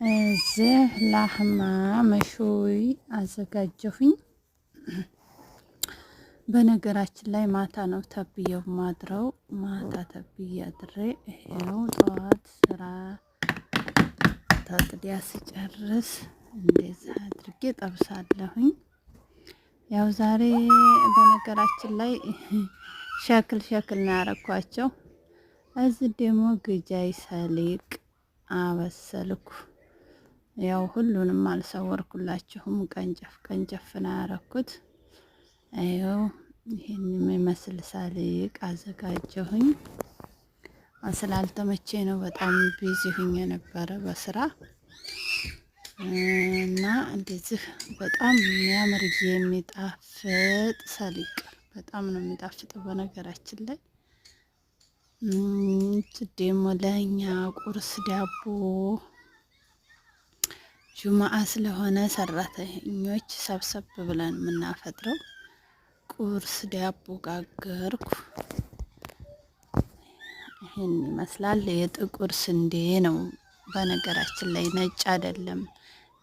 እዚህ ላህማ መሾይ አዘጋጀሁኝ። በነገራችን ላይ ማታ ነው ተብየው ማድረው። ማታ ተብዬ አድሬ ይሄው ጠዋት ስራ ተጥዲያ ስጨርስ እንደዚህ አድርጌ ጠብሳለሁኝ። ያው ዛሬ በነገራችን ላይ ሸክል ነው ያረኳቸው። እዚህ ደግሞ ግጃይ ሰሊቅ አበሰልኩ። ያው ሁሉንም አልሰወርኩላችሁም፣ ቀንጨፍ ነው ያረኩት። አይው ይሄን የሚመስል ሰሊቅ አዘጋጀሁኝ። ስላልተመቼ ነው በጣም ቢዚ ሁኜ ነበረ በስራ እና እንደዚህ በጣም የሚያምር የሚጣፍጥ ሰሊቅ በጣም ነው የሚጣፍጠው። በነገራችን ላይ ደግሞ ለኛ ቁርስ ዳቦ ጁማአ ስለሆነ ሰራተኞች ሰብሰብ ብለን የምናፈጥረው ቁርስ ዳቦ ጋገርኩ። ይሄን ይመስላል። የጥቁር ስንዴ ነው በነገራችን ላይ ነጭ አይደለም።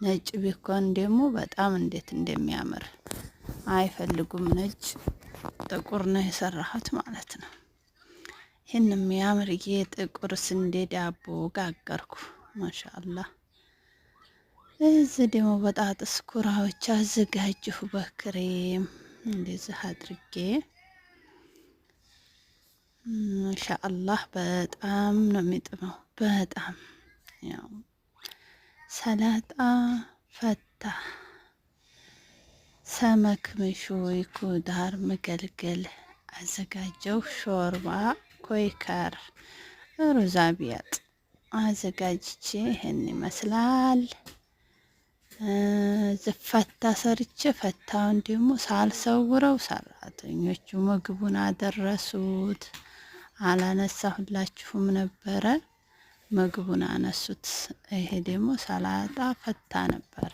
ነጭ ቢሆን ደግሞ በጣም እንዴት እንደሚያምር አይፈልጉም። ነጭ ጥቁር ነው የሰራሁት ማለት ነው። ይሄን የሚያምር የጥቁር ስንዴ ዳቦ ጋገርኩ። ማሻአላህ። እዚህ ደግሞ በጣጥስ ኩራዎች አዘጋጀሁ በክሬም እንደዚህ አድርጌ ማሻአላህ። በጣም ነው የሚጥመው። በጣም ያው ሰላጣ ፈታ ሰመክ መሾይ ኩዳር መገልገል አዘጋጀው። ሾርባ ኮይከር ሩዝ አብያጥ አዘጋጅቼ ይሄን ይመስላል። ዝፈታ ሰርቼ ፈታውን ደግሞ ሳልሰውረው ሰራተኞቹ ምግቡን አደረሱት። አላነሳሁላችሁም ነበረ፣ ምግቡን አነሱት። ይሄ ደግሞ ሰላጣ ፈታ ነበር።